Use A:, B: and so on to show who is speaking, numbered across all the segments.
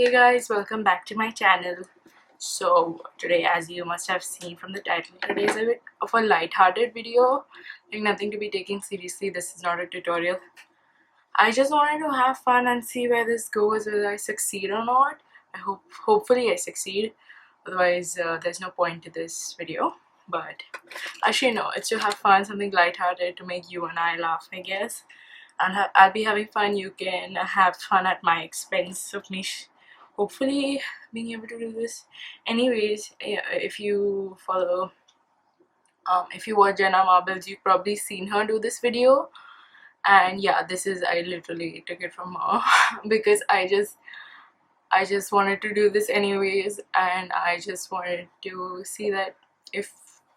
A: Hey guys, welcome back to my channel. So today, as you must have seen from the title, today is a bit of a light-hearted video, like nothing to be taken seriously. This is not a tutorial. I just wanted to have fun and see where this goes, whether I succeed or not. Hopefully I succeed, otherwise there's no point to this video. But actually no, it's to have fun, something light-hearted to make you and I laugh, I guess. And I'll be having fun. You can have fun at my expense of me hopefully being able to do this. Anyways, yeah, if you follow if you watch Jenna Marbles, you've probably seen her do this video. And yeah, this is, I literally took it from her because I just wanted to do this anyways, and I just wanted to see that if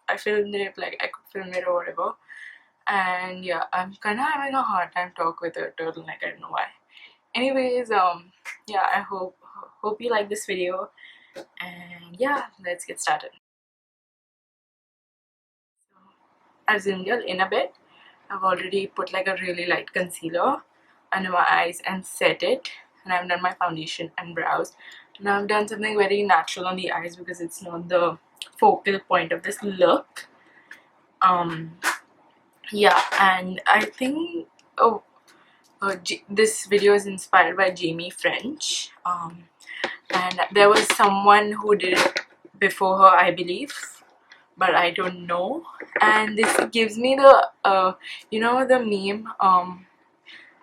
A: I filmed it, like I could film it or whatever. And yeah, I'm kind of having a hard time talk with a turtleneck. I don't know why. Anyways, yeah, I hope you like this video, and yeah, let's get started. I've zoomed in a bit. I've already put like a really light concealer under my eyes and set it, and I've done my foundation and brows. Now I've done something very natural on the eyes because it's not the focal point of this look. Yeah, and I think this video is inspired by Jamie French, and there was someone who did it before her, I believe, but I don't know. And this gives me the you know, the meme,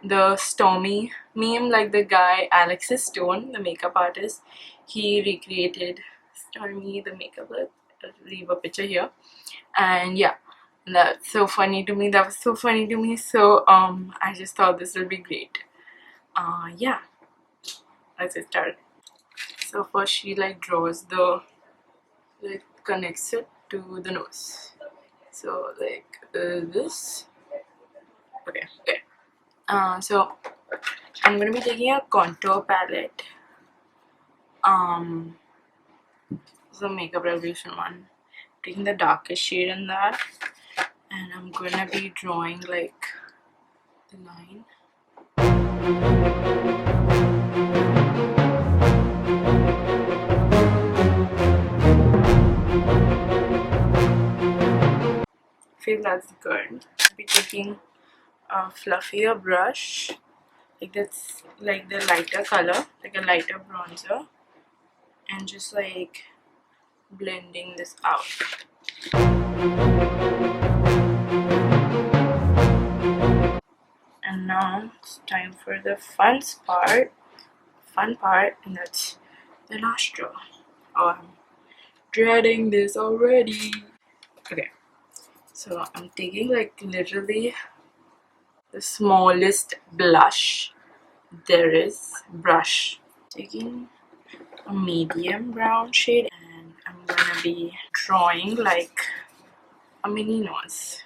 A: the Stormy meme, like the guy Alexis Stone, the makeup artist, he recreated Stormy the makeup look. I'll leave a picture here. And yeah, that's so funny to me. That was so funny to me. So I just thought this would be great. Yeah, let's get started. So first she like draws the, like connects it to the nose. So like this. Okay. So I'm gonna be taking a contour palette. This is a Makeup Revolution one. Taking the darkest shade in that, and I'm gonna be drawing like the line. I feel that's good. I'll be taking a fluffier brush, like that's like the lighter color, like a lighter bronzer, and just like blending this out. And now it's time for the fun part, and that's the nostril. Oh, I'm dreading this already. Okay, so I'm taking like literally the smallest blush there is brush, taking a medium brown shade, and I'm gonna be drawing like a mini nose.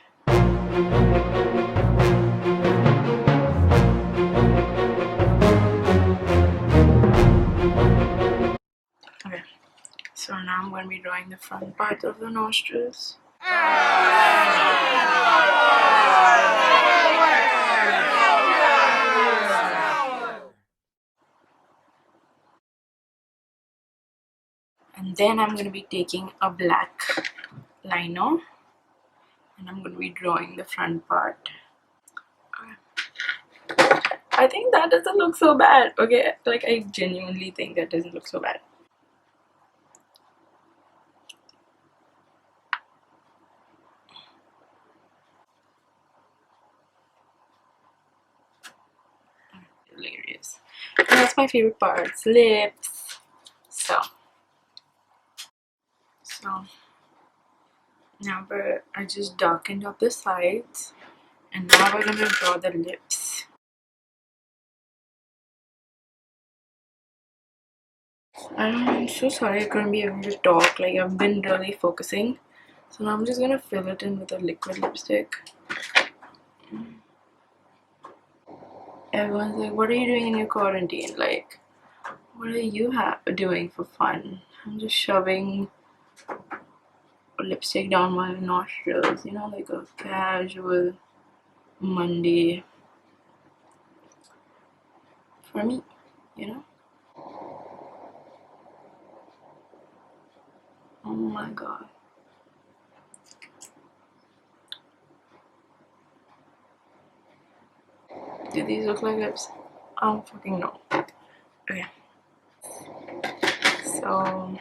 A: Okay, so now I'm gonna be drawing the front part of the nostrils. And then I'm going to be taking a black liner, and I'm going to be drawing the front part. I think that doesn't look so bad, okay? Like, I genuinely think that doesn't look so bad. Hilarious. And that's my favorite part, lips. So now I just darkened up the sides, and now we're going to draw the lips. I'm so sorry I couldn't be able to talk, like I've been really focusing. So now I'm just gonna fill it in with a liquid lipstick. Everyone's like, what are you doing in your quarantine? Like, what are you doing for fun? I'm just shoving lipstick down my nostrils, you know, like a casual Monday for me, you know. my god. Do these look like lips? I don't fucking know. Okay. So,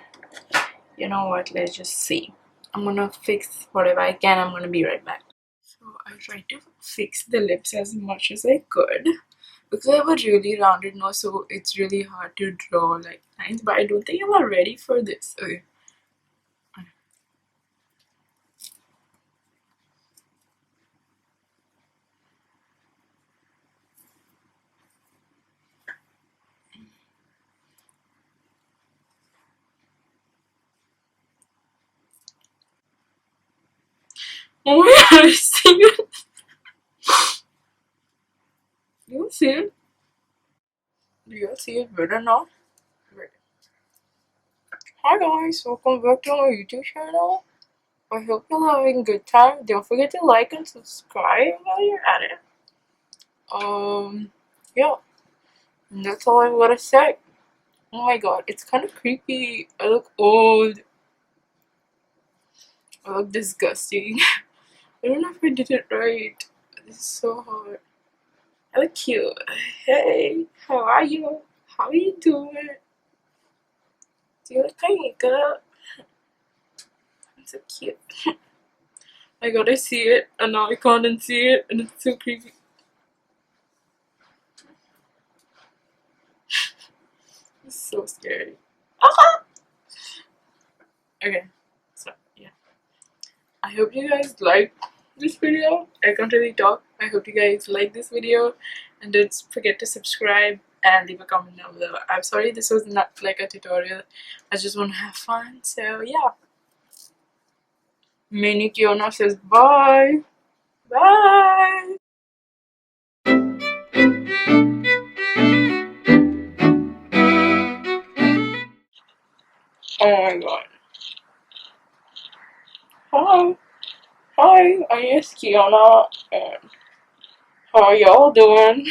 A: you know what? Let's just see. I'm gonna fix whatever I can. I'm gonna be right back. So, I tried to fix the lips as much as I could because I have a really rounded nose, so it's really hard to draw like lines. But I don't think I'm ready for this. Okay. Oh my god, I see it. You see it? Do you see it better now? Wait. Hi guys, welcome back to my YouTube channel. I hope you're having a good time. Don't forget to like and subscribe while you're at it. Yeah, and that's all I'm gonna say. Oh my god, it's kind of creepy. I look old. I look disgusting. I don't know if I did it right. This is so hard. I look cute. Hey, how are you? How are you doing? Do you look my makeup? I'm so cute. I gotta see it, and now I can't unsee it, and it's so creepy. It's so scary. Ah! Okay, so yeah. I hope you guys liked this video. I can't really talk. I hope you guys like this video, and don't forget to subscribe and leave a comment down below. I'm sorry this was not like a tutorial. I just want to have fun. So yeah. Mini Keona says bye. Bye. Oh my god. Hi. Hi, I'm Keona, and how are y'all doing?